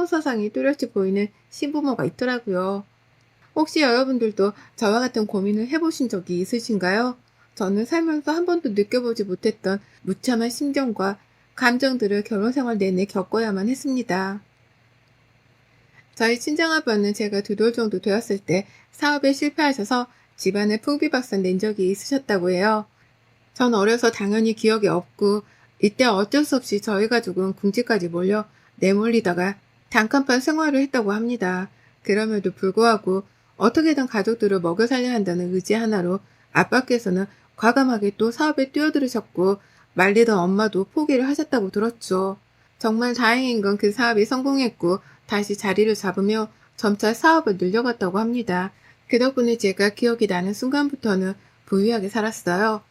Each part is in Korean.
성노사상이 뚜렷이 보이는 시부모가 있더라고요. 혹시 여러분들도 저와 같은 고민을 해보신 적이 있으신가요? 저는 살면서 한 번도 느껴보지 못했던 무참한 심정과 감정들을 결혼 생활 내내 겪어야만 했습니다. 저희 친정아빠는 제가 2돌 정도 되었을 때 사업에 실패하셔서 집안에 풍비박산 낸 적이 있으셨다고 해요. 전 어려서 당연히 기억이 없고 이때 어쩔 수 없이 저희 가족은 궁지까지 몰려 내몰리다가 단칸방 생활을 했다고 합니다. 그럼에도 불구하고 어떻게든 가족들을 먹여 살려야 한다는 의지 하나로 아빠께서는 과감하게 또 사업에 뛰어들으셨고 말리던 엄마도 포기를 하셨다고 들었죠. 정말 다행인 건 그 사업이 성공했고 다시 자리를 잡으며 점차 사업을 늘려갔다고 합니다. 그 덕분에 제가 기억이 나는 순간부터는 부유하게 살았어요.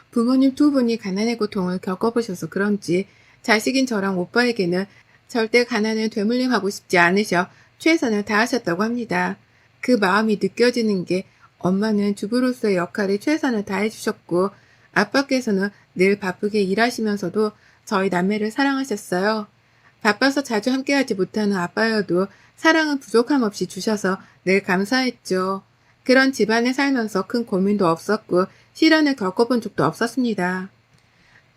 부모님 2분이 가난의 고통을 겪어보셔서 그런지 자식인 저랑 오빠에게는 절대 가난을 되물림하고 싶지 않으셔 최선을 다하셨다고 합니다. 그 마음이 느껴지는 게 엄마는 주부로서의 역할에 최선을 다해주셨고 아빠께서는 늘 바쁘게 일하시면서도 저희 남매를 사랑하셨어요. 바빠서 자주 함께하지 못하는 아빠여도 사랑은 부족함 없이 주셔서 늘 감사했죠. 그런 집안에 살면서 큰 고민도 없었고 시련을 겪어본 적도 없었습니다.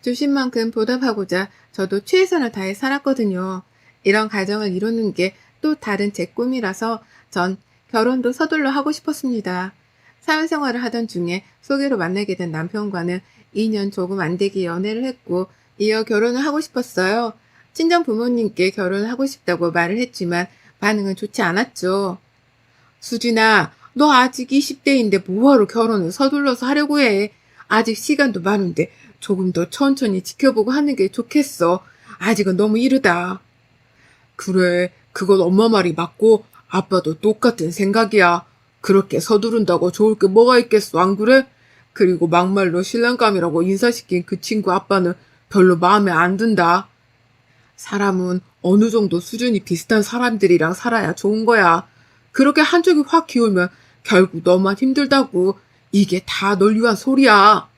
주신 만큼 보답하고자 저도 최선을 다해 살았거든요. 이런 가정을 이루는 게 또 다른 제 꿈이라서 전 결혼도 서둘러 하고 싶었습니다. 사회생활을 하던 중에 소개로 만나게 된 남편과는 2년 조금 안 되게 연애를 했고 이어 결혼을 하고 싶었어요. 친정 부모님께 결혼을 하고 싶다고 말을 했지만 반응은 좋지 않았죠. 수진아, 너 아직 20대인데 뭐하러 결혼을 서둘러서 하려고 해. 아직 시간도 많은데 조금 더 천천히 지켜보고 하는 게 좋겠어. 아직은 너무 이르다. 그래, 그건 엄마 말이 맞고 아빠도 똑같은 생각이야. 그렇게 서두른다고 좋을 게 뭐가 있겠어, 안 그래? 그리고 막말로 신랑감이라고 인사시킨 그 친구 아빠는 별로 마음에 안 든다. 사람은 어느 정도 수준이 비슷한 사람들이랑 살아야 좋은 거야. 그렇게 한쪽이 확 기울면 결국 너만 힘들다고. 이게 다 널 위한 소리야.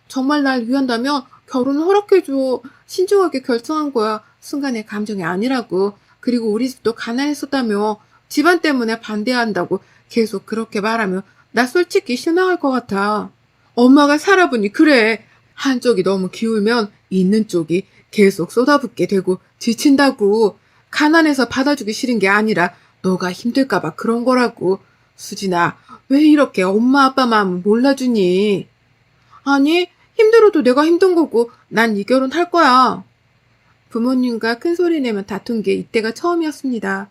정말 날 위한다면 결혼을 허락해줘. 신중하게 결정한 거야. 순간의 감정이 아니라고. 그리고 우리 집도 가난했었다며. 집안 때문에 반대한다고 계속 그렇게 말하면 나 솔직히 실망할 것 같아. 엄마가 살아보니 그래. 한쪽이 너무 기울면 있는 쪽이 계속 쏟아붓게 되고 지친다고. 가난해서 받아주기 싫은 게 아니라 너가 힘들까봐 그런 거라고. 수진아, 왜 이렇게 엄마 아빠 마음을 몰라주니? 아니, 힘들어도 내가 힘든 거고 난 이 결혼 할 거야. 부모님과 큰 소리 내면 다툰 게 이때가 처음이었습니다.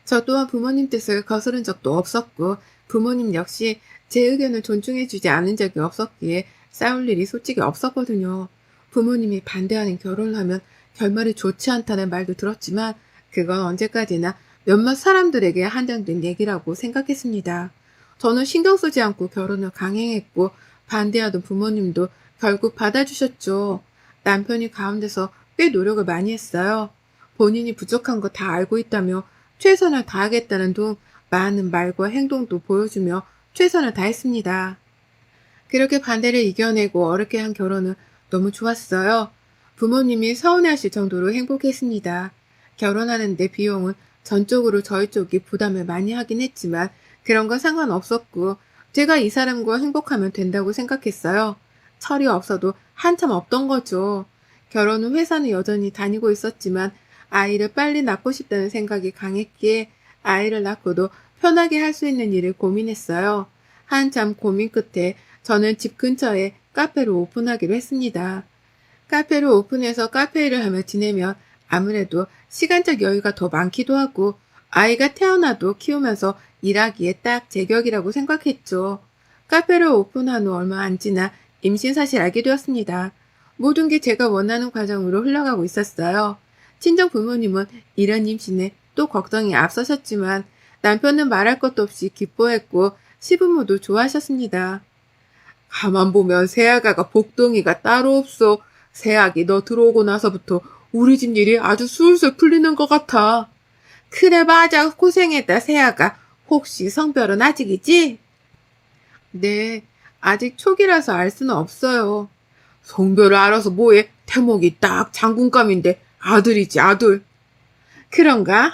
저 또한 부모님 뜻을 거스른 적도 없었고 부모님 역시 제 의견을 존중해주지 않은 적이 없었기에 싸울 일이 솔직히 없었거든요. 부모님이 반대하는 결혼을 하면 결말이 좋지 않다는 말도 들었지만 그건 언제까지나 몇몇 사람들에게 한정된 얘기라고 생각했습니다. 저는 신경 쓰지 않고 결혼을 강행했고 반대하던 부모님도 결국 받아주셨죠. 남편이 가운데서 꽤 노력을 많이 했어요. 본인이 부족한 거 다 알고 있다며 최선을 다하겠다는 둥 많은 말과 행동도 보여주며 최선을 다했습니다. 그렇게 반대를 이겨내고 어렵게 한 결혼은 너무 좋았어요. 부모님이 서운해하실 정도로 행복했습니다. 결혼하는데 비용은 전적으로 저희 쪽이 부담을 많이 하긴 했지만 그런 건 상관없었고 제가 이 사람과 행복하면 된다고 생각했어요. 철이 없어도 한참 없던 거죠. 결혼 후 회사는 여전히 다니고 있었지만 아이를 빨리 낳고 싶다는 생각이 강했기에 아이를 낳고도 편하게 할 수 있는 일을 고민했어요. 한참 고민 끝에 저는 집 근처에 카페를 오픈하기로 했습니다. 카페를 오픈해서 카페 일을 하며 지내면 아무래도 시간적 여유가 더 많기도 하고 아이가 태어나도 키우면서 일하기에 딱 제격이라고 생각했죠. 카페를 오픈한 후 얼마 안 지나 임신 사실 알게 되었습니다. 모든 게 제가 원하는 과정으로 흘러가고 있었어요. 친정 부모님은 이런 임신에 또 걱정이 앞서셨지만 남편은 말할 것도 없이 기뻐했고 시부모도 좋아하셨습니다. 가만 보면 새아가가 복덩이가 따로 없어. 새아기 너 들어오고 나서부터 우리 집 일이 아주 술술 풀리는 것 같아. 그래 맞아 고생했다 새아가. 혹시 성별은 아직이지? 네, 아직 초기라서 알 수는 없어요. 성별을 알아서 뭐해? 태목이 딱 장군감인데 아들이지 아들. 그런가?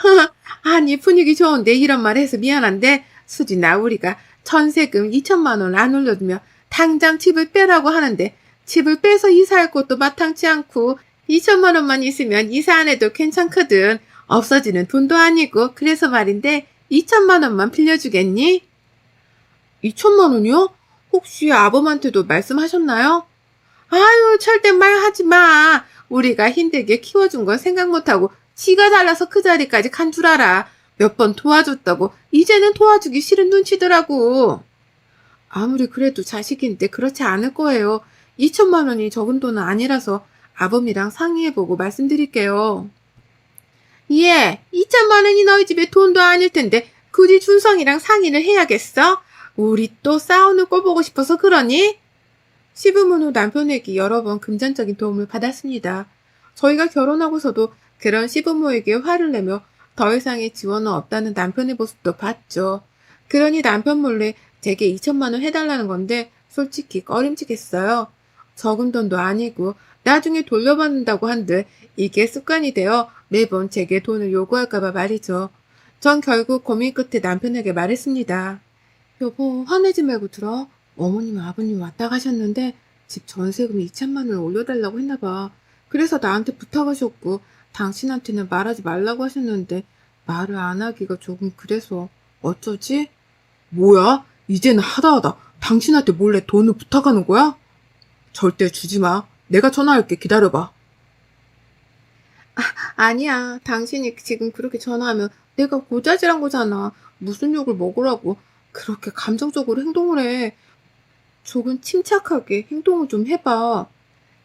아니, 분위기 좋은데 이런 말 해서 미안한데, 수진아, 우리가 전세금 2천만 원 안 올려주면 당장 집을 빼라고 하는데, 집을 빼서 이사할 곳도 마땅치 않고, 2천만 원만 있으면 이사 안 해도 괜찮거든. 없어지는 돈도 아니고, 그래서 말인데, 2천만 원만 빌려주겠니? 2천만 원이요? 혹시 아범한테도 말씀하셨나요? 아유, 절대 말하지 마. 우리가 힘들게 키워준 건 생각 못하고 지가 잘나서 그 자리까지 간 줄 알아. 몇 번 도와줬다고 이제는 도와주기 싫은 눈치더라고. 아무리 그래도 자식인데 그렇지 않을 거예요. 2천만 원이 적은 돈은 아니라서 아범이랑 상의해보고 말씀드릴게요. 예, 2천만 원이 너희 집에 돈도 아닐 텐데 굳이 준성이랑 상의를 해야겠어? 우리 또 싸우는 꼴 보고 싶어서 그러니? 시부모 후 남편에게 여러 번 금전적인 도움을 받았습니다. 저희가 결혼하고서도 그런 시부모에게 화를 내며 더 이상의 지원은 없다는 남편의 모습도 봤죠. 그러니 남편 몰래 제게 2천만 원 해달라는 건데 솔직히 꺼림칙했어요. 적은 돈도 아니고 나중에 돌려받는다고 한들 이게 습관이 되어 매번 제게 돈을 요구할까봐 말이죠. 전 결국 고민 끝에 남편에게 말했습니다. 여보, 화내지 말고 들어. 어머님, 아버님 왔다 가셨는데 집 전세금 2천만 원을 올려달라고 했나봐. 그래서 나한테 부탁하셨고 당신한테는 말하지 말라고 하셨는데 말을 안 하기가 조금 그래서 어쩌지? 뭐야? 이제는 하다하다 당신한테 몰래 돈을 부탁하는 거야? 절대 주지 마. 내가 전화할게. 기다려봐. 아니야. 당신이 지금 그렇게 전화하면 내가 고자질한 거잖아. 무슨 욕을 먹으라고 그렇게 감정적으로 행동을 해. 조금 침착하게 행동을 좀 해봐.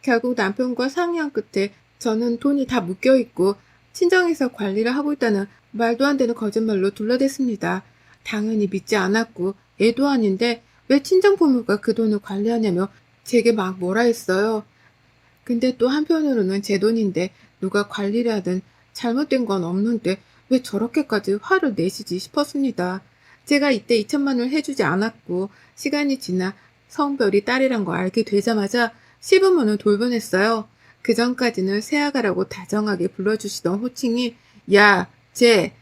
결국 남편과 상의한 끝에 저는 돈이 다 묶여있고 친정에서 관리를 하고 있다는 말도 안 되는 거짓말로 둘러댔습니다. 당연히 믿지 않았고 애도 아닌데 왜 친정 부모가 그 돈을 관리하냐며 제게 막 뭐라 했어요. 근데 또 한편으로는 제 돈인데 누가 관리를 하든 잘못된 건 없는데 왜 저렇게까지 화를 내시지 싶었습니다. 제가 이때 2천만 원을 해주지 않았고 시간이 지나 성별이 딸이란 거 알게 되자마자 시부모는 돌변했어요. 그 전까지는 새아가라고 다정하게 불러주시던 호칭이 야, 쟤,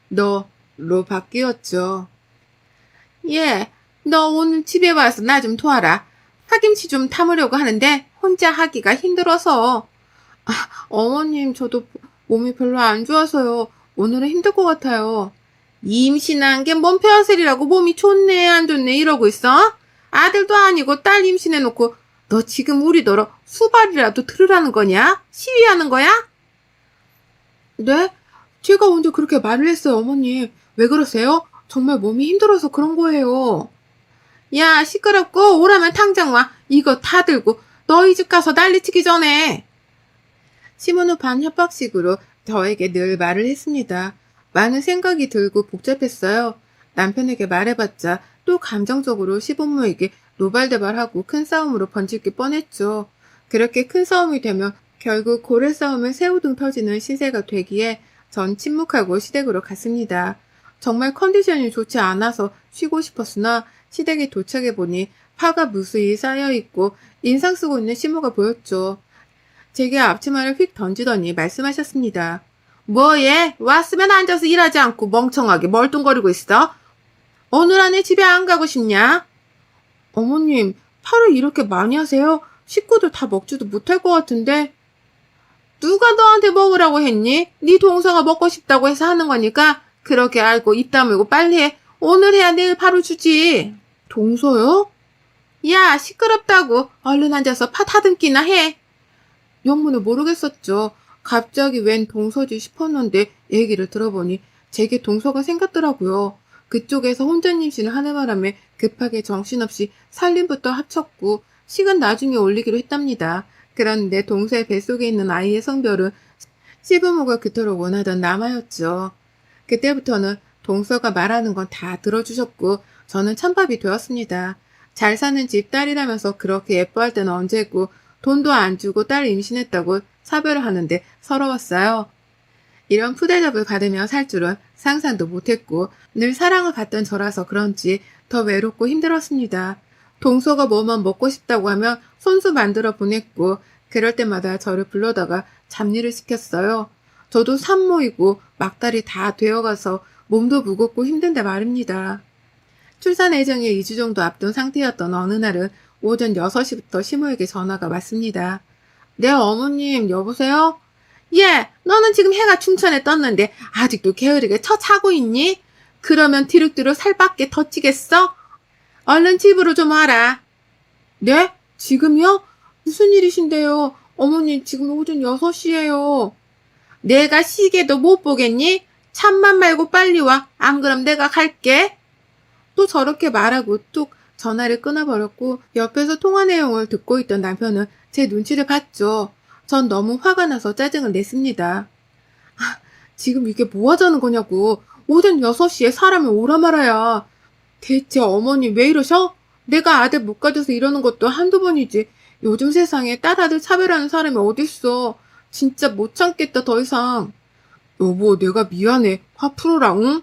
너로 바뀌었죠. 예, 너 오늘 집에 와서 나 좀 도와라. 파김치 좀 담으려고 하는데 혼자 하기가 힘들어서. 어머님, 저도 몸이 별로 안 좋아서요. 오늘은 힘들 것 같아요. 임신한 게 뭔 벼슬이라고 몸이 좋네 안 좋네 이러고 있어? 아들도 아니고 딸 임신해놓고 너 지금 우리더러 수발이라도 들으라는 거냐? 시위하는 거야? 네? 제가 언제 그렇게 말을 했어요, 어머님. 왜 그러세요? 정말 몸이 힘들어서 그런 거예요. 야, 시끄럽고 오라면 당장 와. 이거 다 들고 너희 집 가서 난리치기 전에. 시문 후 반협박식으로 저에게 늘 말을 했습니다. 많은 생각이 들고 복잡했어요. 남편에게 말해봤자 또 감정적으로 시부모에게 노발대발하고 큰 싸움으로 번질 게 뻔했죠. 그렇게 큰 싸움이 되면 결국 고래 싸움을 새우등 터지는 시세가 되기에 전 침묵하고 시댁으로 갔습니다. 정말 컨디션이 좋지 않아서 쉬고 싶었으나 시댁에 도착해보니 파가 무수히 쌓여있고 인상 쓰고 있는 시모가 보였죠. 제게 앞치마를 휙 던지더니 말씀하셨습니다. 뭐예? 왔으면 앉아서 일하지 않고 멍청하게 멀뚱거리고 있어? 오늘 안에 집에 안 가고 싶냐? 어머님, 파를 이렇게 많이 하세요? 식구들 다 먹지도 못할 것 같은데. 누가 너한테 먹으라고 했니? 네 동서가 먹고 싶다고 해서 하는 거니까 그렇게 알고 입 다물고 빨리 해. 오늘 해야 내일 바로 주지. 동서요? 야, 시끄럽다고. 얼른 앉아서 파 다듬기나 해. 영문을 모르겠었죠. 갑자기 웬 동서지 싶었는데 얘기를 들어보니 제게 동서가 생겼더라고요. 그쪽에서 혼자 임신을 하는 바람에 급하게 정신없이 살림부터 합쳤고 식은 나중에 올리기로 했답니다. 그런데 동서의 뱃속에 있는 아이의 성별은 시부모가 그토록 원하던 남아였죠. 그때부터는 동서가 말하는 건 다 들어주셨고 저는 찬밥이 되었습니다. 잘 사는 집 딸이라면서 그렇게 예뻐할 때는 언제고 돈도 안 주고 딸 임신했다고 사별을 하는데 서러웠어요. 이런 푸대접을 받으며 살 줄은 상상도 못했고 늘 사랑을 받던 저라서 그런지 더 외롭고 힘들었습니다. 동서가 뭐만 먹고 싶다고 하면 손수 만들어 보냈고 그럴 때마다 저를 불러다가 잡일을 시켰어요. 저도 산모이고 막달이 다 되어가서 몸도 무겁고 힘든데 말입니다. 출산 예정일 2주 정도 앞둔 상태였던 어느 날은 오전 6시부터 시모에게 전화가 왔습니다. 네, 어머님, 여보세요? 예, 너는 지금 해가 충천에 떴는데 아직도 게으르게 자고 있니? 그러면 뒤룩뒤룩 살밖에 더 찌겠어? 얼른 집으로 좀 와라. 네? 지금요? 무슨 일이신데요? 어머니, 지금 오전 6시예요. 내가 시계도 못 보겠니? 참만 말고 빨리 와. 안 그럼 내가 갈게. 또 저렇게 말하고 뚝 전화를 끊어버렸고 옆에서 통화 내용을 듣고 있던 남편은 제 눈치를 봤죠. 전 너무 화가 나서 짜증을 냈습니다. 아, 지금 이게 뭐 하자는 거냐고. 오전 6시에 사람이 오라 말아야. 대체 어머니 왜 이러셔? 내가 아들 못 가져서 이러는 것도 한두 번이지. 요즘 세상에 딸아들 차별하는 사람이 어딨어. 진짜 못 참겠다 더 이상. 여보, 내가 미안해. 화 풀어라, 응?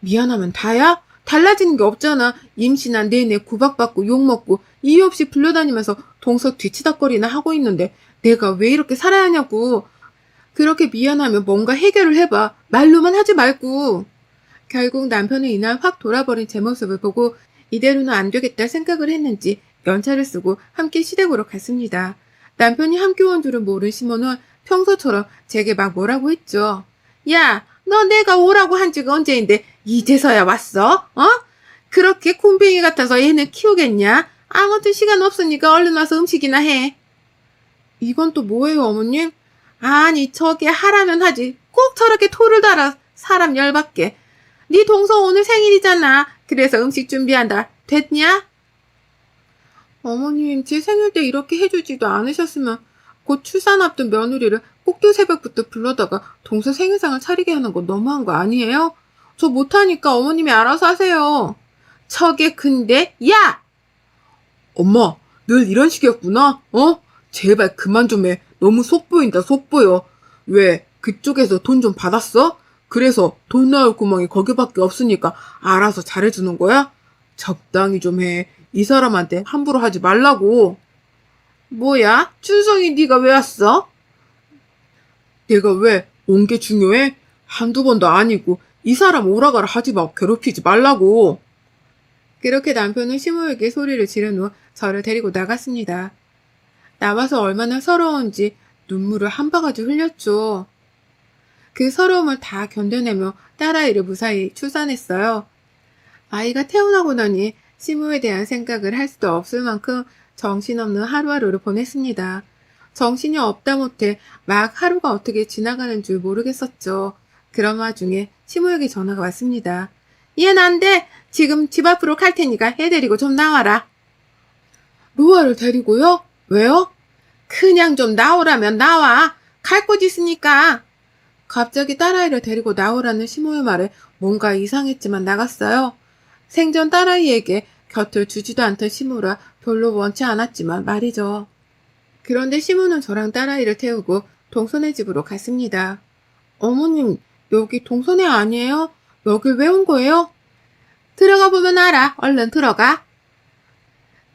미안하면 다야? 달라지는 게 없잖아. 임신한 내내 구박받고 욕먹고 이유 없이 불려다니면서 동서 뒤치다거리나 하고 있는데 내가 왜 이렇게 살아야 하냐고. 그렇게 미안하면 뭔가 해결을 해봐. 말로만 하지 말고. 결국 남편은 이날 확 돌아버린 제 모습을 보고 이대로는 안 되겠다 생각을 했는지 연차를 쓰고 함께 시댁으로 갔습니다. 남편이 함께 온 줄은 모른 시모는 평소처럼 제게 막 뭐라고 했죠. 야, 너 내가 오라고 한 지가 언제인데 이제서야 왔어? 어? 그렇게 곰뱅이 같아서 얘는 키우겠냐? 아무튼 시간 없으니까 얼른 와서 음식이나 해. 이건 또 뭐예요, 어머님? 아니, 저게 하라면 하지. 꼭 저렇게 토를 달아 사람 열받게. 네 동서 오늘 생일이잖아. 그래서 음식 준비한다. 됐냐? 어머님, 제 생일 때 이렇게 해주지도 않으셨으면 곧 출산 앞둔 며느리를 꼭두 새벽부터 불러다가 동서 생일상을 차리게 하는 거 너무한 거 아니에요? 저 못하니까 어머님이 알아서 하세요. 저게 근데 야! 엄마, 늘 이런 식이었구나. 어? 제발 그만 좀 해. 너무 속보인다, 속보여. 왜? 그쪽에서 돈 좀 받았어? 그래서 돈 나올 구멍이 거기밖에 없으니까 알아서 잘해주는 거야? 적당히 좀 해. 이 사람한테 함부로 하지 말라고. 뭐야? 춘성이 네가 왜 왔어? 내가 왜 온 게 중요해? 한두 번도 아니고 이 사람 오라가라 하지 마. 괴롭히지 말라고. 그렇게 남편은 시모에게 소리를 지른 후 저를 데리고 나갔습니다. 나와서 얼마나 서러운지 눈물을 한 바가지 흘렸죠. 그 서러움을 다 견뎌내며 딸아이를 무사히 출산했어요. 아이가 태어나고 나니 시모에 대한 생각을 할 수도 없을 만큼 정신없는 하루하루를 보냈습니다. 정신이 없다 못해 막 하루가 어떻게 지나가는 줄 모르겠었죠. 그런 와중에 시모에게 전화가 왔습니다. 얘는 안 돼. 지금 집 앞으로 갈 테니까 애 데리고 좀 나와라. 로아를 데리고요? 왜요? 그냥 좀 나오라면 나와. 갈 곳 있으니까. 갑자기 딸아이를 데리고 나오라는 시모의 말에 뭔가 이상했지만 나갔어요. 생전 딸아이에게 곁을 주지도 않던 시모라 별로 원치 않았지만 말이죠. 그런데 시모는 저랑 딸아이를 태우고 동선의 집으로 갔습니다. 어머님, 여기 동선회 아니에요? 여길 왜 온 거예요? 들어가 보면 알아. 얼른 들어가.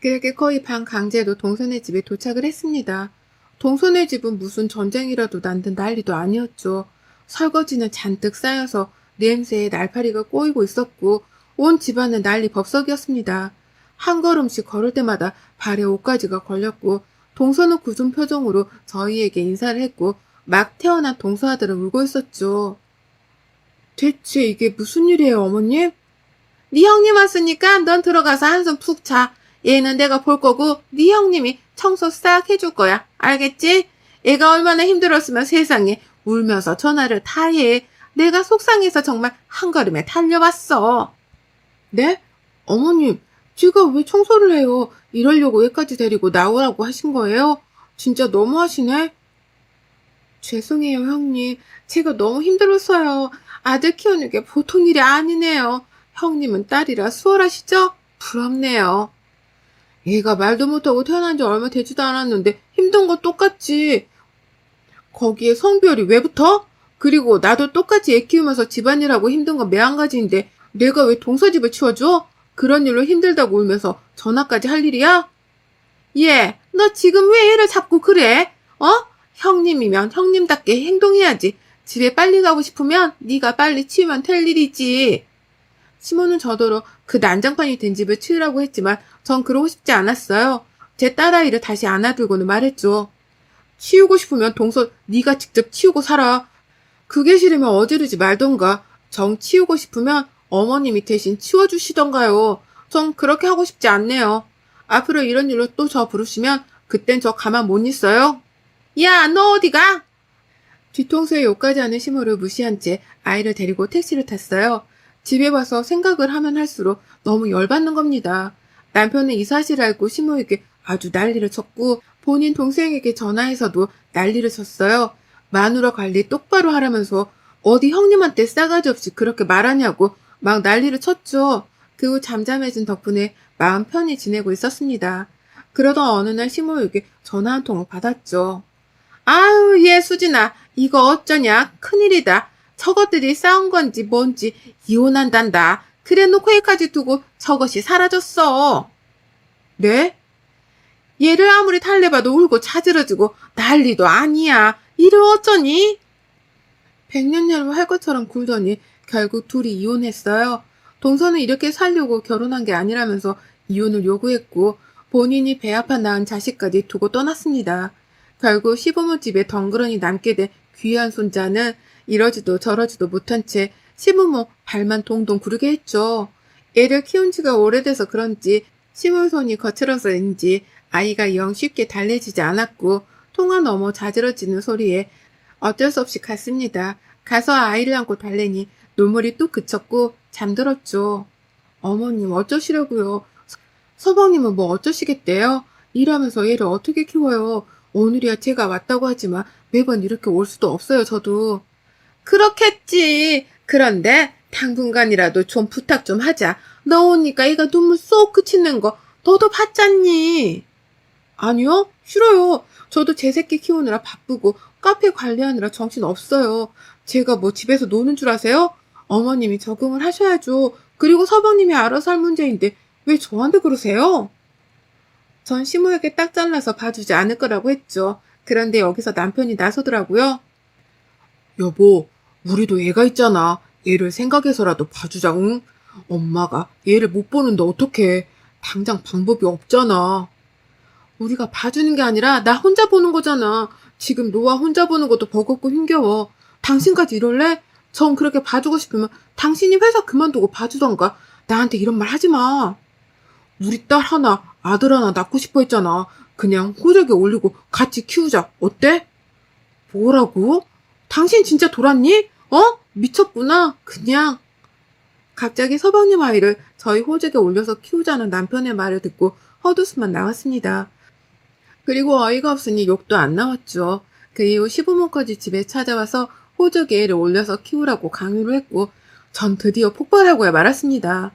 그렇게 거의 반 강제로 동선의 집에 도착을 했습니다. 동선의 집은 무슨 전쟁이라도 난 듯 난리도 아니었죠. 설거지는 잔뜩 쌓여서 냄새에 날파리가 꼬이고 있었고 온 집안은 난리 법석이었습니다. 한 걸음씩 걸을 때마다 발에 옷가지가 걸렸고 동서는 굳은 표정으로 저희에게 인사를 했고 막 태어난 동서 아들은 울고 있었죠. 대체 이게 무슨 일이에요, 어머님? 네 형님 왔으니까 넌 들어가서 한숨 푹 자. 얘는 내가 볼 거고 네 형님이 청소 싹 해줄 거야. 알겠지? 얘가 얼마나 힘들었으면 세상에 울면서 전화를 다 해. 내가 속상해서 정말 한 걸음에 달려왔어. 네? 어머님, 제가 왜 청소를 해요? 이러려고 얘까지 데리고 나오라고 하신 거예요? 진짜 너무하시네. 죄송해요, 형님. 제가 너무 힘들었어요. 아들 키우는 게 보통 일이 아니네요. 형님은 딸이라 수월하시죠? 부럽네요. 얘가 말도 못하고 태어난 지 얼마 되지도 않았는데 힘든 거 똑같지. 거기에 성별이 왜 붙어? 그리고 나도 똑같이 애 키우면서 집안일하고 힘든 건 매한가지인데 내가 왜 동서집을 치워줘? 그런 일로 힘들다고 울면서 전화까지 할 일이야? 얘, 너 지금 왜 애를 잡고 그래? 어? 형님이면 형님답게 행동해야지. 집에 빨리 가고 싶으면 네가 빨리 치우면 될 일이지. 시모는 저더러 그 난장판이 된 집을 치우라고 했지만 전 그러고 싶지 않았어요. 제 딸아이를 다시 안아들고는 말했죠. 치우고 싶으면 동서 네가 직접 치우고 살아. 그게 싫으면 어지르지 말던가. 정 치우고 싶으면 어머님이 대신 치워주시던가요. 전 그렇게 하고 싶지 않네요. 앞으로 이런 일로 또 저 부르시면 그땐 저 가만 못 있어요. 야, 너 어디 가? 뒤통수에 욕까지 하는 시모를 무시한 채 아이를 데리고 택시를 탔어요. 집에 와서 생각을 하면 할수록 너무 열받는 겁니다. 남편은 이 사실을 알고 시모에게 아주 난리를 쳤고 본인 동생에게 전화해서도 난리를 쳤어요. 마누라 관리 똑바로 하라면서 어디 형님한테 싸가지 없이 그렇게 말하냐고 막 난리를 쳤죠. 그 후 잠잠해진 덕분에 마음 편히 지내고 있었습니다. 그러던 어느 날 시모에게 전화 한 통을 받았죠. 아유, 얘 수진아, 이거 어쩌냐? 큰일이다. 저것들이 싸운 건지 뭔지 이혼한단다. 그래놓고 여기까지 두고 저것이 사라졌어. 네? 얘를 아무리 달래봐도 울고 자지러지고 난리도 아니야. 이를 어쩌니? 백년야로 할 것처럼 굴더니 결국 둘이 이혼했어요. 동서는 이렇게 살려고 결혼한 게 아니라면서 이혼을 요구했고 본인이 배 아파 낳은 자식까지 두고 떠났습니다. 결국 시부모 집에 덩그러니 남게 된 귀한 손자는 이러지도 저러지도 못한 채 시부모 발만 동동 구르게 했죠. 애를 키운 지가 오래돼서 그런지 시물손이 거칠어서인지 아이가 영 쉽게 달래지지 않았고 통화 넘어 자지러지는 소리에 어쩔 수 없이 갔습니다. 가서 아이를 안고 달래니 눈물이 뚝 그쳤고 잠들었죠. 어머님 어쩌시려고요. 서방님은 뭐 어쩌시겠대요? 일하면서 얘를 어떻게 키워요? 오늘이야 제가 왔다고 하지만 매번 이렇게 올 수도 없어요, 저도. 그렇겠지. 그런데 당분간이라도 좀 부탁 좀 하자. 너 오니까 얘가 눈물 쏙 그치는 거 너도 봤잖니. 아니요, 싫어요. 저도 제 새끼 키우느라 바쁘고 카페 관리하느라 정신 없어요. 제가 뭐 집에서 노는 줄 아세요? 어머님이 적응을 하셔야죠. 그리고 서방님이 알아서 할 문제인데 왜 저한테 그러세요? 전 시모에게 딱 잘라서 봐주지 않을 거라고 했죠. 그런데 여기서 남편이 나서더라고요. 여보, 우리도 애가 있잖아. 얘를 생각해서라도 봐주자, 응? 엄마가 얘를 못 보는데 어떡해. 당장 방법이 없잖아. 우리가 봐주는 게 아니라 나 혼자 보는 거잖아. 지금 노아 혼자 보는 것도 버겁고 힘겨워. 당신까지 이럴래? 전 그렇게 봐주고 싶으면 당신이 회사 그만두고 봐주던가. 나한테 이런 말 하지 마. 우리 딸 하나, 아들 하나 낳고 싶어 했잖아. 그냥 호적에 올리고 같이 키우자. 어때? 뭐라고? 당신 진짜 돌았니? 미쳤구나. 그냥. 갑자기 서방님 아이를 저희 호적에 올려서 키우자는 남편의 말을 듣고 헛웃음만 나왔습니다. 그리고 어이가 없으니 욕도 안 나왔죠. 그 이후 시부모까지 집에 찾아와서 호적에 애를 올려서 키우라고 강요를 했고 전 드디어 폭발하고야 말았습니다.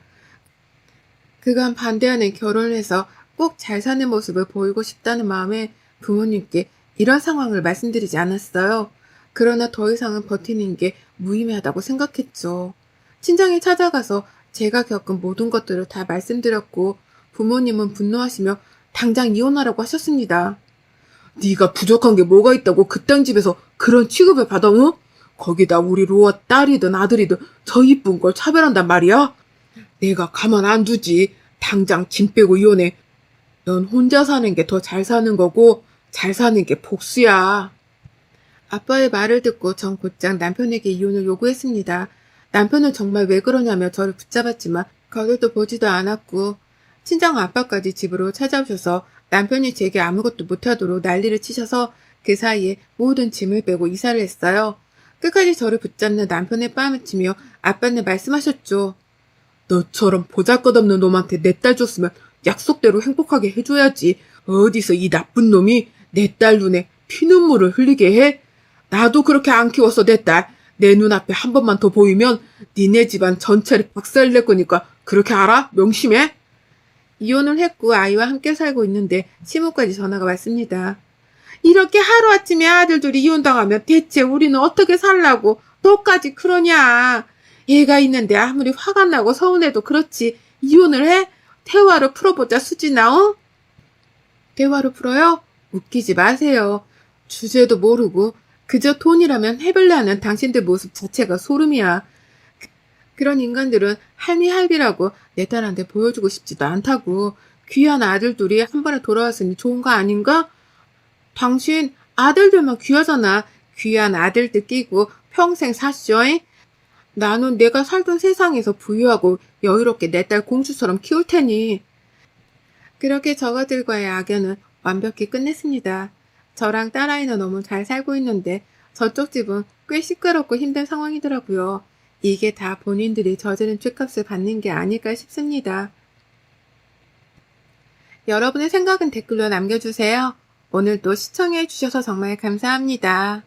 그간 반대하는 결혼을 해서 꼭 잘 사는 모습을 보이고 싶다는 마음에 부모님께 이런 상황을 말씀드리지 않았어요. 그러나 더 이상은 버티는 게 무의미하다고 생각했죠. 친정에 찾아가서 제가 겪은 모든 것들을 다 말씀드렸고 부모님은 분노하시며 당장 이혼하라고 하셨습니다. 네가 부족한 게 뭐가 있다고 그딴 집에서 그런 취급을 받아, 응? 거기다 우리 로아 딸이든 아들이든 저 이쁜 걸 차별한단 말이야? 내가 가만 안 두지. 당장 짐 빼고 이혼해. 넌 혼자 사는 게 더 잘 사는 거고 잘 사는 게 복수야. 아빠의 말을 듣고 전 곧장 남편에게 이혼을 요구했습니다. 남편은 정말 왜 그러냐며 저를 붙잡았지만 거들떠 보지도 않았고 친정 아빠까지 집으로 찾아오셔서 남편이 제게 아무것도 못하도록 난리를 치셔서 그 사이에 모든 짐을 빼고 이사를 했어요. 끝까지 저를 붙잡는 남편의 뺨을 치며 아빠는 말씀하셨죠. 너처럼 보잘것없는 놈한테 내 딸 줬으면 약속대로 행복하게 해줘야지. 어디서 이 나쁜 놈이 내 딸 눈에 피눈물을 흘리게 해? 나도 그렇게 안 키웠어, 내 딸. 내 눈앞에 한 번만 더 보이면 니네 집안 전체를 박살낼 거니까 그렇게 알아? 명심해. 이혼을 했고 아이와 함께 살고 있는데 시모까지 전화가 왔습니다. 이렇게 하루아침에 아들들이 이혼당하면 대체 우리는 어떻게 살라고 너까지 그러냐. 얘가 있는데 아무리 화가 나고 서운해도 그렇지 이혼을 해? 대화로 풀어보자 수진아. 어? 대화로 풀어요? 웃기지 마세요. 주제도 모르고 그저 돈이라면 해볼래 하는 당신들 모습 자체가 소름이야. 그런 인간들은 할미할비라고 내 딸한테 보여주고 싶지도 않다고. 귀한 아들들이 한 번에 돌아왔으니 좋은 거 아닌가? 당신 아들들만 귀하잖아. 귀한 아들들 끼고 평생 사쇼잉? 나는 내가 살던 세상에서 부유하고 여유롭게 내 딸 공주처럼 키울 테니. 그렇게 저가들과의 악연은 완벽히 끝냈습니다. 저랑 딸아이는 너무 잘 살고 있는데 저쪽 집은 꽤 시끄럽고 힘든 상황이더라고요. 이게 다 본인들이 저지른 죄값을 받는 게 아닐까 싶습니다. 여러분의 생각은 댓글로 남겨주세요. 오늘도 시청해주셔서 정말 감사합니다.